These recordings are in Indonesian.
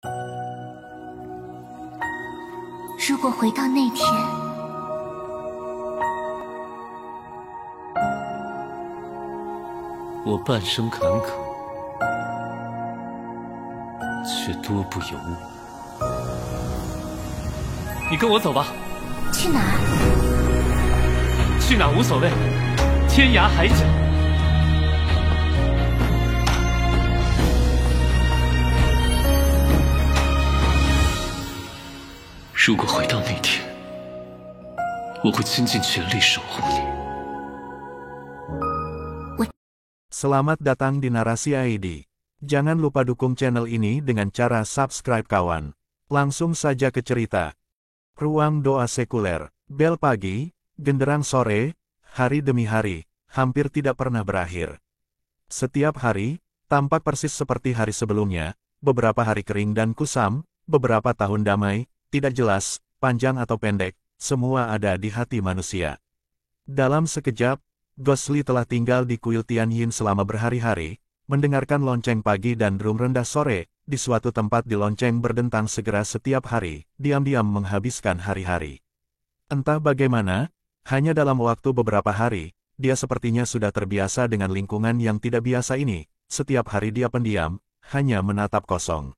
如果回到那天，我半生坎坷，却多不由我。你跟我走吧。去哪儿？去哪儿无所谓，天涯海角。如果回到那天，我会倾尽全力守护你。Selamat datang di Narasi ID. Jangan lupa dukung channel ini dengan cara subscribe kawan. Langsung saja ke cerita. Ruang doa sekuler. Bel pagi, genderang sore, hari demi hari, hampir tidak pernah berakhir. Setiap hari, tampak persis seperti hari sebelumnya, beberapa hari kering dan kusam, beberapa tahun damai, tidak jelas, panjang atau pendek, semua ada di hati manusia. Dalam sekejap, Ghostly telah tinggal di kuil Tianyin selama berhari-hari, mendengarkan lonceng pagi dan drum rendah sore, di suatu tempat di lonceng berdentang segera setiap hari, diam-diam menghabiskan hari-hari. Entah bagaimana, hanya dalam waktu beberapa hari, dia sepertinya sudah terbiasa dengan lingkungan yang tidak biasa ini, setiap hari dia pendiam, hanya menatap kosong.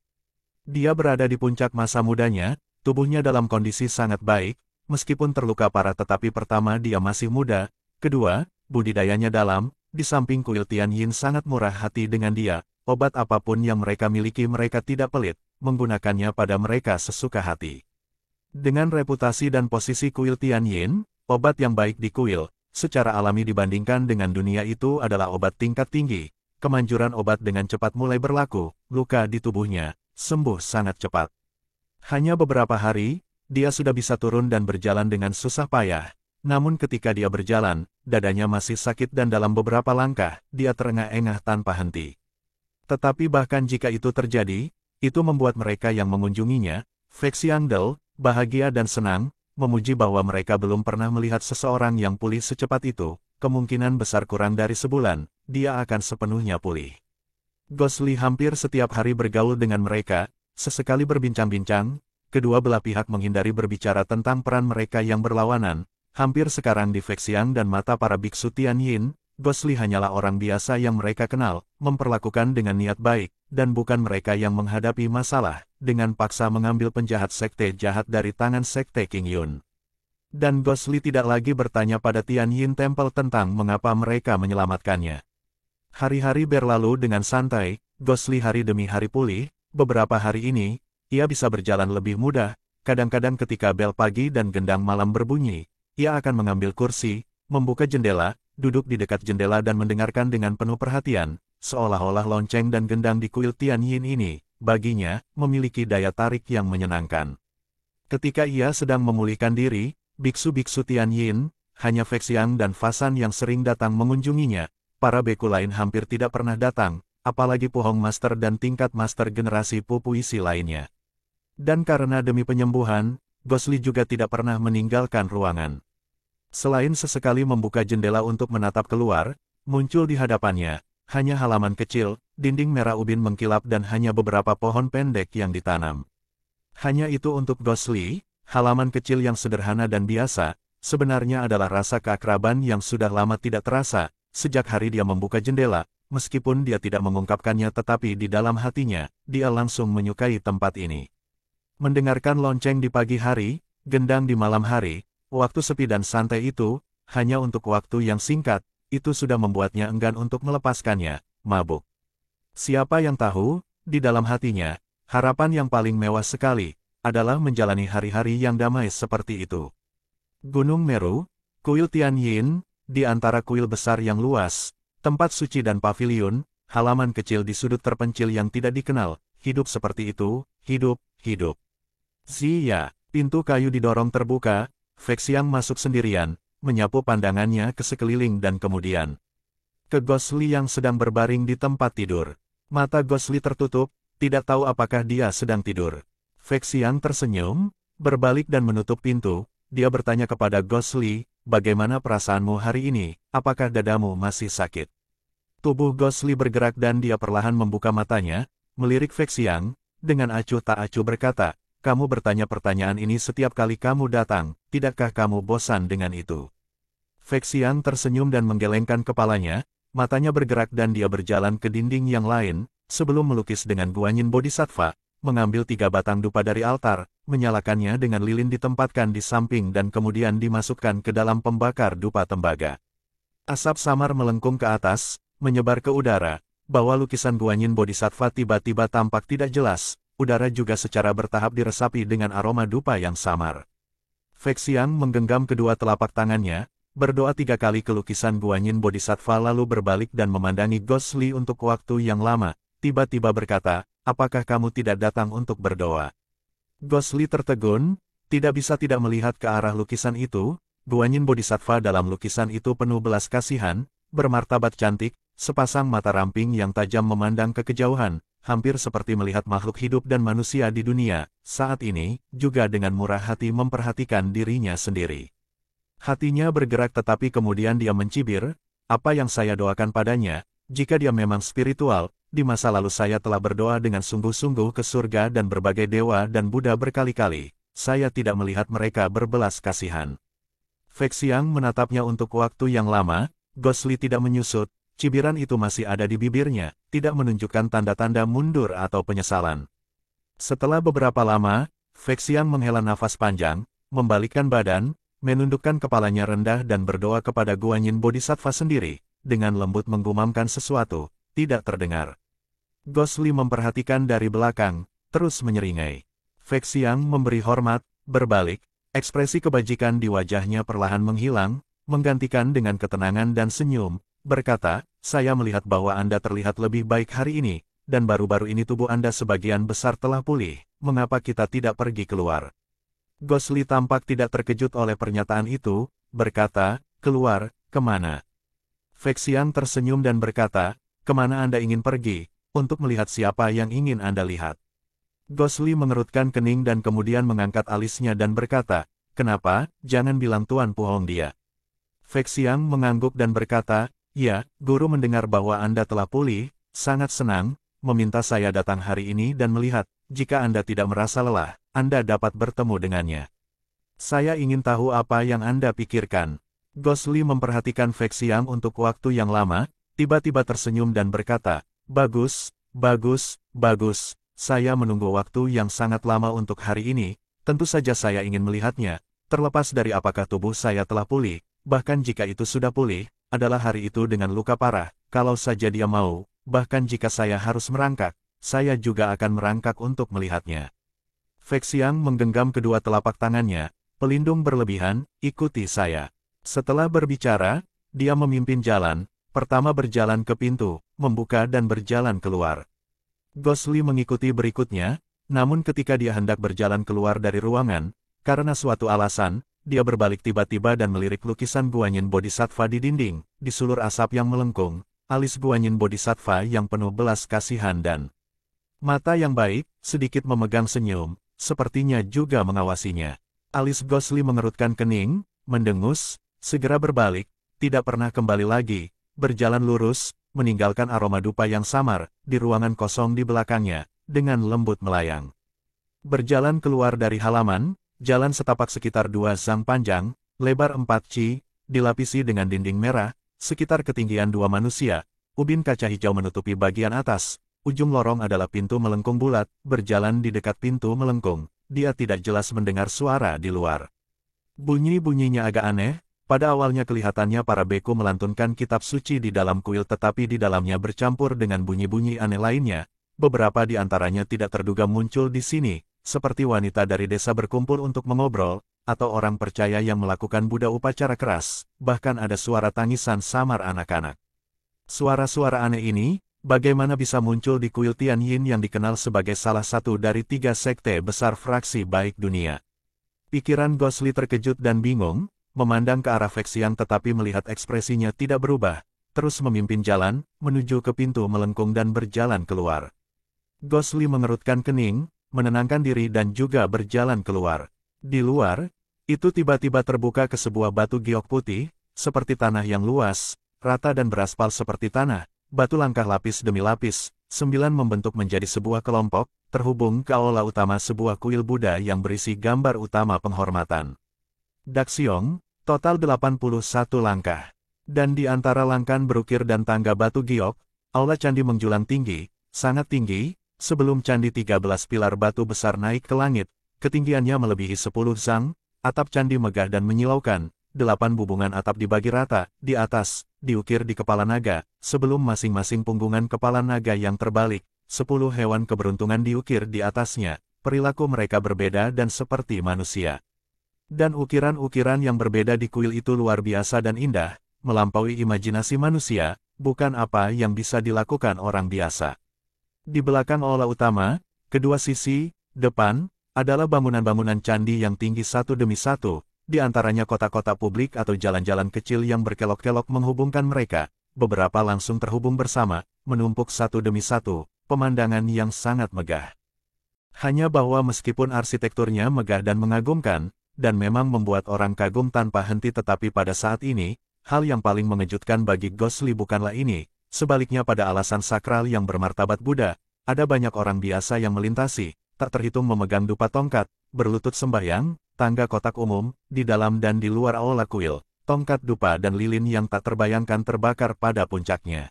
Dia berada di puncak masa mudanya, tubuhnya dalam kondisi sangat baik, meskipun terluka parah tetapi pertama dia masih muda, kedua, budidayanya dalam, di samping kuil Tianyin sangat murah hati dengan dia, obat apapun yang mereka miliki mereka tidak pelit, menggunakannya pada mereka sesuka hati. Dengan reputasi dan posisi kuil Tianyin, obat yang baik di kuil, secara alami dibandingkan dengan dunia itu adalah obat tingkat tinggi, kemanjuran obat dengan cepat mulai berlaku, luka di tubuhnya, sembuh sangat cepat. Hanya beberapa hari, dia sudah bisa turun dan berjalan dengan susah payah. Namun ketika dia berjalan, dadanya masih sakit dan dalam beberapa langkah, dia terengah-engah tanpa henti. Tetapi bahkan jika itu terjadi, itu membuat mereka yang mengunjunginya, Feixiangdel, bahagia dan senang, memuji bahwa mereka belum pernah melihat seseorang yang pulih secepat itu, kemungkinan besar kurang dari sebulan, dia akan sepenuhnya pulih. Ghostly hampir setiap hari bergaul dengan mereka, sesekali berbincang-bincang, kedua belah pihak menghindari berbicara tentang peran mereka yang berlawanan. Hampir sekarang di Feixiang dan mata para biksu Tianyin, Ghostly hanyalah orang biasa yang mereka kenal, memperlakukan dengan niat baik, dan bukan mereka yang menghadapi masalah, dengan paksa mengambil penjahat sekte jahat dari tangan sekte King Yun. Dan Ghostly tidak lagi bertanya pada Tianyin Temple tentang mengapa mereka menyelamatkannya. Hari-hari berlalu dengan santai, Ghostly hari demi hari pulih, beberapa hari ini, ia bisa berjalan lebih mudah, kadang-kadang ketika bel pagi dan gendang malam berbunyi, ia akan mengambil kursi, membuka jendela, duduk di dekat jendela dan mendengarkan dengan penuh perhatian, seolah-olah lonceng dan gendang di kuil Tianyin ini, baginya, memiliki daya tarik yang menyenangkan. Ketika ia sedang memulihkan diri, biksu-biksu Tianyin, hanya Feixiang dan Fasan yang sering datang mengunjunginya, para beku lain hampir tidak pernah datang, apalagi Puhong Master dan tingkat Master generasi puisi lainnya. Dan karena demi penyembuhan, Ghostly juga tidak pernah meninggalkan ruangan. Selain sesekali membuka jendela untuk menatap keluar, muncul di hadapannya, hanya halaman kecil, dinding merah ubin mengkilap dan hanya beberapa pohon pendek yang ditanam. Hanya itu untuk Ghostly, halaman kecil yang sederhana dan biasa, sebenarnya adalah rasa keakraban yang sudah lama tidak terasa, sejak hari dia membuka jendela, meskipun dia tidak mengungkapkannya tetapi di dalam hatinya, dia langsung menyukai tempat ini. Mendengarkan lonceng di pagi hari, gendang di malam hari, waktu sepi dan santai itu, hanya untuk waktu yang singkat, itu sudah membuatnya enggan untuk melepaskannya, mabuk. Siapa yang tahu, di dalam hatinya, harapan yang paling mewah sekali, adalah menjalani hari-hari yang damai seperti itu. Gunung Meru, kuil Tianyin, di antara kuil besar yang luas, tempat suci dan paviliun, halaman kecil di sudut terpencil yang tidak dikenal, hidup seperti itu, hidup. Zia, pintu kayu didorong terbuka, Feixiang masuk sendirian, menyapu pandangannya ke sekeliling dan kemudian ke Ghostly yang sedang berbaring di tempat tidur. Mata Ghostly tertutup, tidak tahu apakah dia sedang tidur. Feixiang tersenyum, berbalik dan menutup pintu, dia bertanya kepada Ghostly, bagaimana perasaanmu hari ini, apakah dadamu masih sakit? Tubuh Ghostly bergerak dan dia perlahan membuka matanya, melirik Feixiang, dengan acuh tak acuh berkata, kamu bertanya pertanyaan ini setiap kali kamu datang, tidakkah kamu bosan dengan itu? Feng Xiang tersenyum dan menggelengkan kepalanya, matanya bergerak dan dia berjalan ke dinding yang lain, sebelum melukis dengan Guanyin Bodhisattva, mengambil 3 batang dupa dari altar, menyalakannya dengan lilin ditempatkan di samping dan kemudian dimasukkan ke dalam pembakar dupa tembaga. Asap samar melengkung ke atas, menyebar ke udara, bahwa lukisan Guanyin Bodhisattva tiba-tiba tampak tidak jelas, udara juga secara bertahap diresapi dengan aroma dupa yang samar. Feng Xiang menggenggam kedua telapak tangannya, berdoa 3 kali ke lukisan Guanyin Bodhisattva lalu berbalik dan memandangi Ghost Li untuk waktu yang lama, tiba-tiba berkata, apakah kamu tidak datang untuk berdoa? Ghost Li tertegun, tidak bisa tidak melihat ke arah lukisan itu. Guanyin Bodhisattva dalam lukisan itu penuh belas kasihan, bermartabat cantik, sepasang mata ramping yang tajam memandang ke kejauhan, hampir seperti melihat makhluk hidup dan manusia di dunia, saat ini, juga dengan murah hati memperhatikan dirinya sendiri. Hatinya bergerak tetapi kemudian dia mencibir, apa yang saya doakan padanya, jika dia memang spiritual, di masa lalu saya telah berdoa dengan sungguh-sungguh ke surga dan berbagai dewa dan Buddha berkali-kali, saya tidak melihat mereka berbelas kasihan. Feng Xiang menatapnya untuk waktu yang lama, Ghost Li tidak menyusut, cibiran itu masih ada di bibirnya, tidak menunjukkan tanda-tanda mundur atau penyesalan. Setelah beberapa lama, Feng Xiang menghela nafas panjang, membalikkan badan, menundukkan kepalanya rendah dan berdoa kepada Guanyin Bodhisattva sendiri, dengan lembut menggumamkan sesuatu, tidak terdengar. Ghost Li memperhatikan dari belakang, terus menyeringai. Feng Xiang memberi hormat, berbalik, ekspresi kebajikan di wajahnya perlahan menghilang, menggantikan dengan ketenangan dan senyum, berkata, saya melihat bahwa Anda terlihat lebih baik hari ini, dan baru-baru ini tubuh Anda sebagian besar telah pulih, mengapa kita tidak pergi keluar? Ghost Li tampak tidak terkejut oleh pernyataan itu, berkata, keluar, kemana? Feng Xiang tersenyum dan berkata, kemana Anda ingin pergi? Untuk melihat siapa yang ingin Anda lihat. Ghost Li mengerutkan kening dan kemudian mengangkat alisnya dan berkata, kenapa, jangan bilang Tuan Puhong dia. Feng Xiang mengangguk dan berkata, ya, guru mendengar bahwa Anda telah pulih, sangat senang, meminta saya datang hari ini dan melihat, jika Anda tidak merasa lelah, Anda dapat bertemu dengannya. Saya ingin tahu apa yang Anda pikirkan. Ghost Li memperhatikan Feng Xiang untuk waktu yang lama, tiba-tiba tersenyum dan berkata, bagus, bagus, bagus, saya menunggu waktu yang sangat lama untuk hari ini, tentu saja saya ingin melihatnya, terlepas dari apakah tubuh saya telah pulih, bahkan jika itu sudah pulih, adalah hari itu dengan luka parah, kalau saja dia mau, bahkan jika saya harus merangkak, saya juga akan merangkak untuk melihatnya. Feng Xiang menggenggam kedua telapak tangannya, pelindung berlebihan, ikuti saya. Setelah berbicara, dia memimpin jalan, pertama berjalan ke pintu, membuka dan berjalan keluar. Ghost Li mengikuti berikutnya, namun ketika dia hendak berjalan keluar dari ruangan, karena suatu alasan, dia berbalik tiba-tiba dan melirik lukisan Guanyin Bodhisattva di dinding, di sulur asap yang melengkung, alis Guanyin Bodhisattva yang penuh belas kasihan dan mata yang baik, sedikit memegang senyum, sepertinya juga mengawasinya. Alis Ghost Li mengerutkan kening, mendengus, segera berbalik, tidak pernah kembali lagi, berjalan lurus, meninggalkan aroma dupa yang samar, di ruangan kosong di belakangnya, dengan lembut melayang. Berjalan keluar dari halaman, jalan setapak sekitar 2 zang panjang, lebar 4 chi, dilapisi dengan dinding merah, sekitar ketinggian 2 manusia, ubin kaca hijau menutupi bagian atas, ujung lorong adalah pintu melengkung bulat, berjalan di dekat pintu melengkung, dia tidak jelas mendengar suara di luar. Bunyi-bunyinya agak aneh. Pada awalnya kelihatannya para beku melantunkan kitab suci di dalam kuil tetapi di dalamnya bercampur dengan bunyi-bunyi aneh lainnya, beberapa di antaranya tidak terduga muncul di sini, seperti wanita dari desa berkumpul untuk mengobrol, atau orang percaya yang melakukan Buddha upacara keras, bahkan ada suara tangisan samar anak-anak. Suara-suara aneh ini, bagaimana bisa muncul di kuil Tianyin yang dikenal sebagai salah satu dari 3 sekte besar fraksi baik dunia? Pikiran Ghost Li terkejut dan bingung, memandang ke arah Feng Xiang tetapi melihat ekspresinya tidak berubah, terus memimpin jalan, menuju ke pintu melengkung dan berjalan keluar. Ghost Li mengerutkan kening, menenangkan diri dan juga berjalan keluar. Di luar, itu tiba-tiba terbuka ke sebuah batu giok putih, seperti tanah yang luas, rata dan beraspal seperti tanah, batu langkah lapis demi lapis, 9 membentuk menjadi sebuah kelompok, terhubung ke aula utama sebuah kuil Buddha yang berisi gambar utama penghormatan. Daxiong, total 81 langkah. Dan di antara langkan berukir dan tangga batu giok, aula candi menjulang tinggi, sangat tinggi, sebelum candi 13 pilar batu besar naik ke langit, ketinggiannya melebihi 10 zang, atap candi megah dan menyilaukan, 8 bubungan atap dibagi rata, di atas, diukir di kepala naga, sebelum masing-masing punggungan kepala naga yang terbalik, 10 hewan keberuntungan diukir di atasnya, perilaku mereka berbeda dan seperti manusia. Dan ukiran-ukiran yang berbeda di kuil itu luar biasa dan indah, melampaui imajinasi manusia, bukan apa yang bisa dilakukan orang biasa. Di belakang aula utama, kedua sisi, depan, adalah bangunan-bangunan candi yang tinggi satu demi satu, di antaranya kotak-kotak publik atau jalan-jalan kecil yang berkelok-kelok menghubungkan mereka, beberapa langsung terhubung bersama, menumpuk satu demi satu, pemandangan yang sangat megah. Hanya bahwa meskipun arsitekturnya megah dan mengagumkan, dan memang membuat orang kagum tanpa henti tetapi pada saat ini, hal yang paling mengejutkan bagi Ghostly bukanlah ini, sebaliknya pada alasan sakral yang bermartabat Buddha, ada banyak orang biasa yang melintasi, tak terhitung memegang dupa tongkat, berlutut sembahyang, tangga kotak umum, di dalam dan di luar aula kuil, tongkat dupa dan lilin yang tak terbayangkan terbakar pada puncaknya.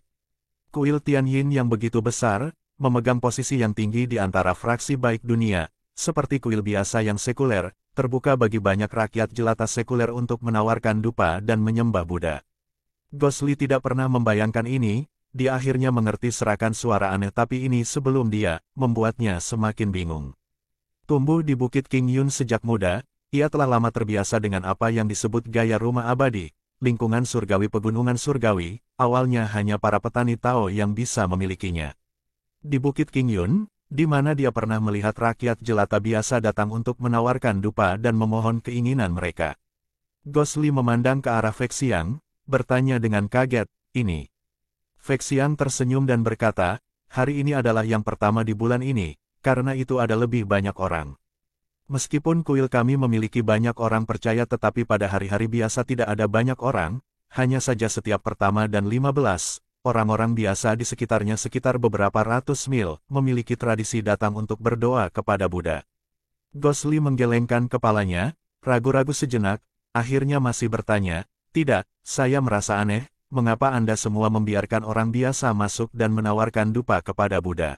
Kuil Tianyin yang begitu besar, memegang posisi yang tinggi di antara fraksi baik dunia, seperti kuil biasa yang sekuler, terbuka bagi banyak rakyat jelata sekuler untuk menawarkan dupa dan menyembah Buddha. Ghostly tidak pernah membayangkan ini, dia akhirnya mengerti serakan suara aneh tapi ini sebelum dia, membuatnya semakin bingung. Tumbuh di Bukit King Yun sejak muda, ia telah lama terbiasa dengan apa yang disebut gaya rumah abadi, lingkungan surgawi pegunungan surgawi, awalnya hanya para petani Tao yang bisa memilikinya. Di Bukit King Yun, di mana dia pernah melihat rakyat jelata biasa datang untuk menawarkan dupa dan memohon keinginan mereka. Ghostly memandang ke arah Fek Xiang, bertanya dengan kaget, ini. Fek Xiang tersenyum dan berkata, hari ini adalah yang pertama di bulan ini, karena itu ada lebih banyak orang. Meskipun kuil kami memiliki banyak orang percaya tetapi pada hari-hari biasa tidak ada banyak orang, hanya saja setiap pertama dan 15, orang-orang biasa di sekitarnya sekitar beberapa ratus mil, memiliki tradisi datang untuk berdoa kepada Buddha. Ghostly menggelengkan kepalanya, ragu-ragu sejenak, akhirnya masih bertanya, tidak, saya merasa aneh, mengapa Anda semua membiarkan orang biasa masuk dan menawarkan dupa kepada Buddha?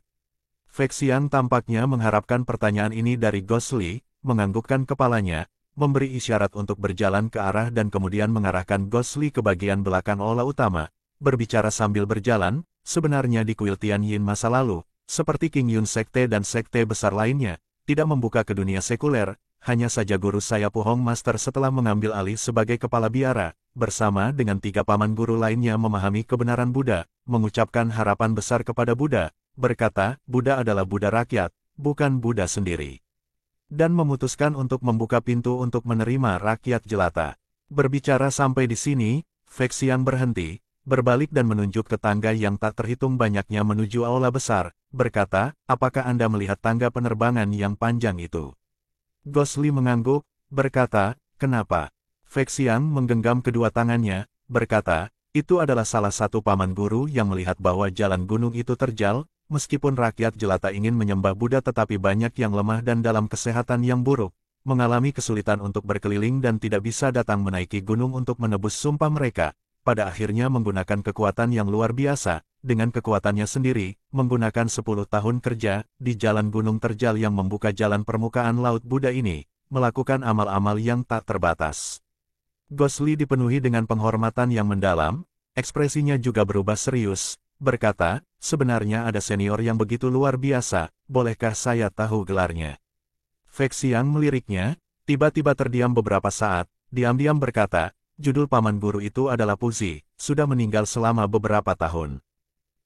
Fek Xiang tampaknya mengharapkan pertanyaan ini dari Ghostly, menganggukkan kepalanya, memberi isyarat untuk berjalan ke arah dan kemudian mengarahkan Ghostly ke bagian belakang aula utama. Berbicara sambil berjalan, sebenarnya di kuil Tianyin masa lalu, seperti King Yun sekte dan sekte besar lainnya, tidak membuka ke dunia sekuler, hanya saja guru saya Pu Hong Master setelah mengambil alih sebagai kepala biara, bersama dengan 3 paman guru lainnya memahami kebenaran Buddha, mengucapkan harapan besar kepada Buddha, berkata, Buddha adalah Buddha rakyat, bukan Buddha sendiri. Dan memutuskan untuk membuka pintu untuk menerima rakyat jelata. Berbicara sampai di sini, Fek Xiang berhenti, berbalik dan menunjuk ke tangga yang tak terhitung banyaknya menuju aula besar, berkata, apakah Anda melihat tangga penerbangan yang panjang itu? Ghostly mengangguk, berkata, kenapa? Fek Xiang menggenggam kedua tangannya, berkata, itu adalah salah satu paman guru yang melihat bahwa jalan gunung itu terjal, meskipun rakyat jelata ingin menyembah Buddha tetapi banyak yang lemah dan dalam kesehatan yang buruk, mengalami kesulitan untuk berkeliling dan tidak bisa datang menaiki gunung untuk menebus sumpah mereka. Pada akhirnya menggunakan kekuatan yang luar biasa, dengan kekuatannya sendiri, menggunakan 10 tahun kerja, di jalan gunung terjal yang membuka jalan permukaan laut Buddha ini, melakukan amal-amal yang tak terbatas. Ghostly dipenuhi dengan penghormatan yang mendalam, ekspresinya juga berubah serius, berkata, sebenarnya ada senior yang begitu luar biasa, bolehkah saya tahu gelarnya? Fek Xiang meliriknya, tiba-tiba terdiam beberapa saat, diam-diam berkata, judul paman guru itu adalah Puzi, sudah meninggal selama beberapa tahun.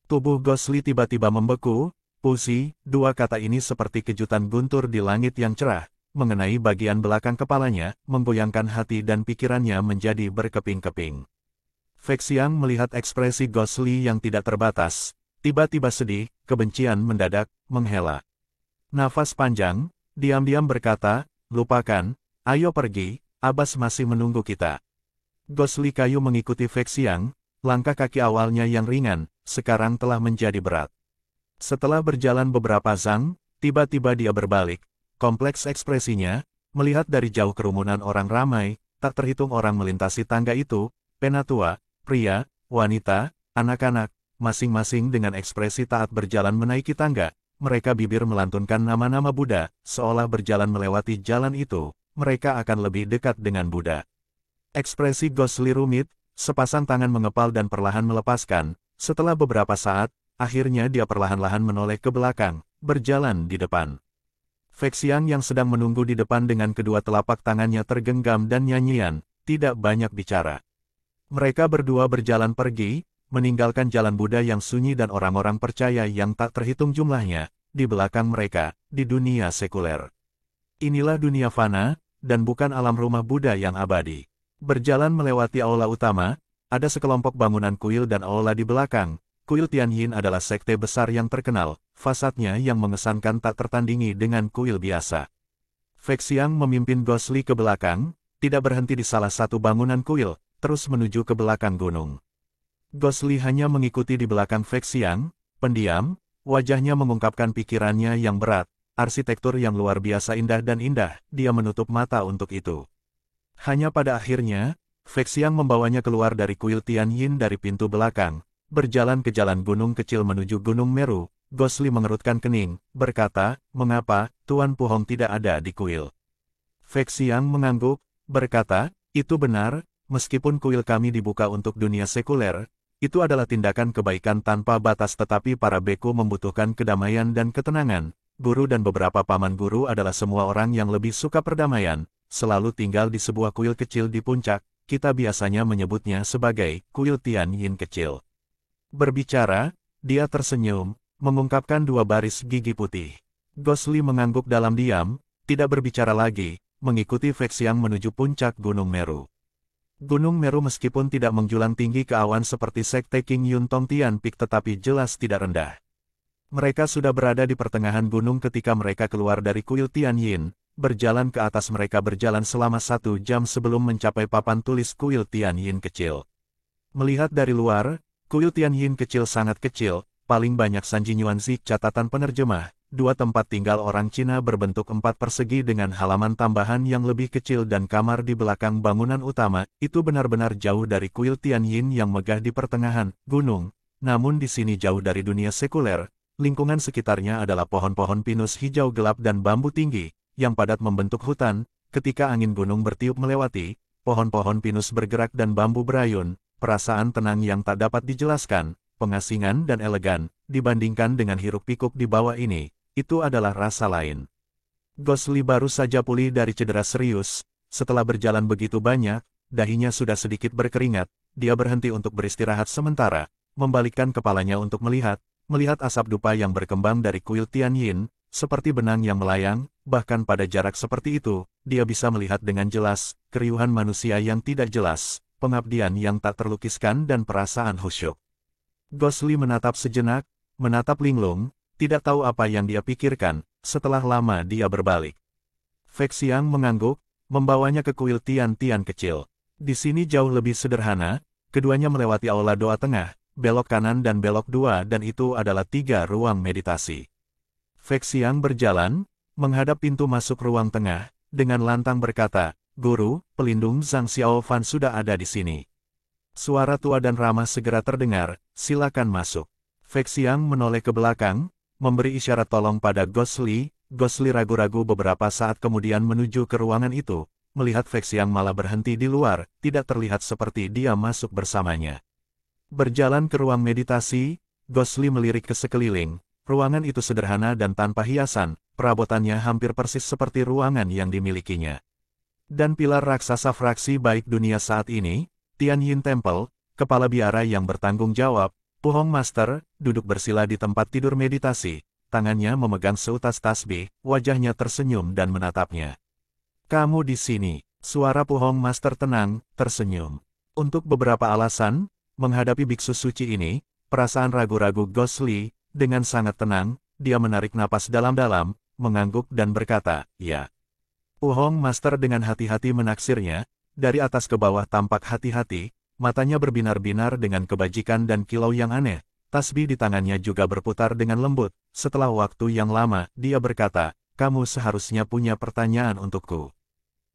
Tubuh Ghostly tiba-tiba membeku, Puzi, 2 kata ini seperti kejutan guntur di langit yang cerah, mengenai bagian belakang kepalanya, menggoyangkan hati dan pikirannya menjadi berkeping-keping. Fek Xiang melihat ekspresi Ghostly yang tidak terbatas, tiba-tiba sedih, kebencian mendadak, menghela nafas panjang, diam-diam berkata, lupakan, ayo pergi, Abbas masih menunggu kita. Ghostly kayu mengikuti Fek Xiang, langkah kaki awalnya yang ringan, sekarang telah menjadi berat. Setelah berjalan beberapa zang, tiba-tiba dia berbalik, kompleks ekspresinya, melihat dari jauh kerumunan orang ramai, tak terhitung orang melintasi tangga itu, penatua, pria, wanita, anak-anak, masing-masing dengan ekspresi taat berjalan menaiki tangga, mereka bibir melantunkan nama-nama Buddha, seolah berjalan melewati jalan itu, mereka akan lebih dekat dengan Buddha. Ekspresi Gosli rumit, sepasang tangan mengepal dan perlahan melepaskan, setelah beberapa saat, akhirnya dia perlahan-lahan menoleh ke belakang, berjalan di depan. Fexiang yang sedang menunggu di depan dengan kedua telapak tangannya tergenggam dan nyanyian, tidak banyak bicara. Mereka berdua berjalan pergi, meninggalkan jalan Buddha yang sunyi dan orang-orang percaya yang tak terhitung jumlahnya, di belakang mereka, di dunia sekuler. Inilah dunia fana, dan bukan alam rumah Buddha yang abadi. Berjalan melewati aula utama, ada sekelompok bangunan kuil dan aula di belakang. Kuil Tianyin adalah sekte besar yang terkenal, fasadnya yang mengesankan tak tertandingi dengan kuil biasa. Fexiang memimpin Gosli ke belakang, tidak berhenti di salah satu bangunan kuil, terus menuju ke belakang gunung. Gosli hanya mengikuti di belakang Fexiang, pendiam, wajahnya mengungkapkan pikirannya yang berat, arsitektur yang luar biasa indah dan indah, dia menutup mata untuk itu. Hanya pada akhirnya, Fexiang membawanya keluar dari kuil Tianyin dari pintu belakang, berjalan ke jalan gunung kecil menuju Gunung Meru. Gosli mengerutkan kening, berkata, "Mengapa, Tuan Puhong tidak ada di kuil?" Fexiang mengangguk, berkata, "Itu benar, meskipun kuil kami dibuka untuk dunia sekuler, itu adalah tindakan kebaikan tanpa batas tetapi para beku membutuhkan kedamaian dan ketenangan. Guru dan beberapa paman guru adalah semua orang yang lebih suka perdamaian, selalu tinggal di sebuah kuil kecil di puncak, kita biasanya menyebutnya sebagai kuil Tianyin kecil." Berbicara, dia tersenyum, mengungkapkan dua baris gigi putih. Gosli mengangguk dalam diam, tidak berbicara lagi, mengikuti Fexiang menuju puncak Gunung Meru. Gunung Meru meskipun tidak menjulang tinggi ke awan seperti sekte King Yun Tong Tian Peak tetapi jelas tidak rendah. Mereka sudah berada di pertengahan gunung ketika mereka keluar dari kuil Tianyin, berjalan ke atas mereka berjalan selama 1 jam sebelum mencapai papan tulis kuil Tianyin kecil. Melihat dari luar, kuil Tianyin kecil sangat kecil, paling banyak Sanji Nyuanzi catatan penerjemah, 2 tempat tinggal orang Cina berbentuk 4 persegi dengan halaman tambahan yang lebih kecil dan kamar di belakang bangunan utama, itu benar-benar jauh dari kuil Tianyin yang megah di pertengahan gunung, namun di sini jauh dari dunia sekuler, lingkungan sekitarnya adalah pohon-pohon pinus hijau gelap dan bambu tinggi, yang padat membentuk hutan, ketika angin gunung bertiup melewati, pohon-pohon pinus bergerak dan bambu berayun, perasaan tenang yang tak dapat dijelaskan, pengasingan dan elegan, dibandingkan dengan hiruk-pikuk di bawah ini, itu adalah rasa lain. Gosli baru saja pulih dari cedera serius, setelah berjalan begitu banyak, dahinya sudah sedikit berkeringat, dia berhenti untuk beristirahat sementara, membalikkan kepalanya untuk melihat asap dupa yang berkembang dari kuil Tianyin, seperti benang yang melayang, bahkan pada jarak seperti itu, dia bisa melihat dengan jelas, keriuhan manusia yang tidak jelas, pengabdian yang tak terlukiskan dan perasaan khusyuk. Gosli menatap sejenak, menatap linglung, tidak tahu apa yang dia pikirkan, setelah lama dia berbalik. Fexiang mengangguk, membawanya ke kuil Tian-Tian kecil. Di sini jauh lebih sederhana, keduanya melewati aula doa tengah, belok kanan dan belok 2 dan itu adalah 3 ruang meditasi. Fexiang berjalan, menghadap pintu masuk ruang tengah, dengan lantang berkata, "Guru, pelindung Zhang Xiaofan sudah ada di sini." Suara tua dan ramah segera terdengar, "Silakan masuk." Fexiang menoleh ke belakang, memberi isyarat tolong pada Gosli. Gosli ragu-ragu beberapa saat kemudian menuju ke ruangan itu, melihat Fexiang malah berhenti di luar, tidak terlihat seperti dia masuk bersamanya. Berjalan ke ruang meditasi, Gosli melirik ke sekeliling, ruangan itu sederhana dan tanpa hiasan, perabotannya hampir persis seperti ruangan yang dimilikinya. Dan pilar raksasa fraksi baik dunia saat ini, Tianyin Temple, kepala biara yang bertanggung jawab, Puhong Master, duduk bersila di tempat tidur meditasi, tangannya memegang seutas tasbih, wajahnya tersenyum dan menatapnya. "Kamu di sini," suara Puhong Master tenang, tersenyum. Untuk beberapa alasan, menghadapi biksu suci ini, perasaan ragu-ragu Gosli, dengan sangat tenang, dia menarik napas dalam-dalam, mengangguk dan berkata, "Ya." Puhong Master dengan hati-hati menaksirnya, dari atas ke bawah tampak hati-hati, matanya berbinar-binar dengan kebajikan dan kilau yang aneh, Tasbih di tangannya juga berputar dengan lembut. Setelah waktu yang lama, dia berkata, "Kamu seharusnya punya pertanyaan untukku."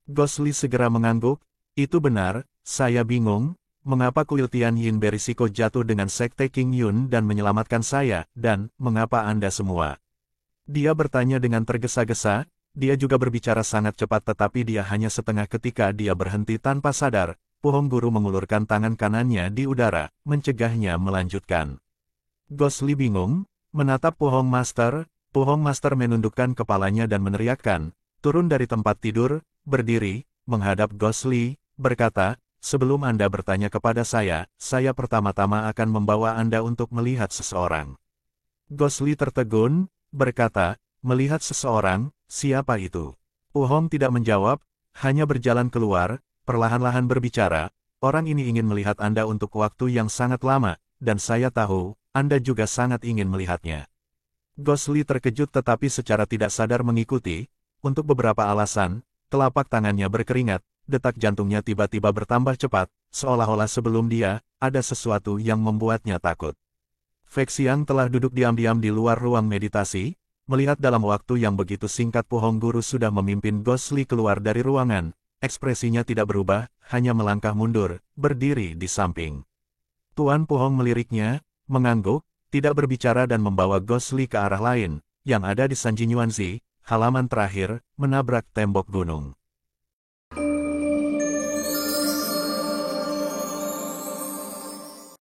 Gosli segera mengangguk, "Itu benar, saya bingung, mengapa kuil Tian Yin berisiko jatuh dengan sekte King Yun dan menyelamatkan saya, dan mengapa Anda semua?" Dia bertanya dengan tergesa-gesa, dia juga berbicara sangat cepat tetapi dia hanya setengah ketika dia berhenti tanpa sadar. Pohong guru mengulurkan tangan kanannya di udara, mencegahnya melanjutkan. Gosli bingung, menatap Pohong Master. Pohong Master menundukkan kepalanya dan meneriakkan, turun dari tempat tidur, berdiri, menghadap Gosli, berkata, "Sebelum Anda bertanya kepada saya pertama-tama akan membawa Anda untuk melihat seseorang." Gosli tertegun, berkata, "Melihat seseorang, siapa itu?" Pohong tidak menjawab, hanya berjalan keluar, perlahan-lahan berbicara, "Orang ini ingin melihat Anda untuk waktu yang sangat lama, dan saya tahu, Anda juga sangat ingin melihatnya." Gosli terkejut tetapi secara tidak sadar mengikuti. Untuk beberapa alasan, telapak tangannya berkeringat, detak jantungnya tiba-tiba bertambah cepat, seolah-olah sebelum dia, ada sesuatu yang membuatnya takut. Fek Xiang telah duduk diam-diam di luar ruang meditasi, melihat dalam waktu yang begitu singkat Pohong Guru sudah memimpin Gosli keluar dari ruangan. Ekspresinya tidak berubah, hanya melangkah mundur, berdiri di samping. Tuan Pohong meliriknya, mengangguk, tidak berbicara dan membawa Gosli ke arah lain, yang ada di Sanjinyuanzi, halaman terakhir, menabrak tembok gunung.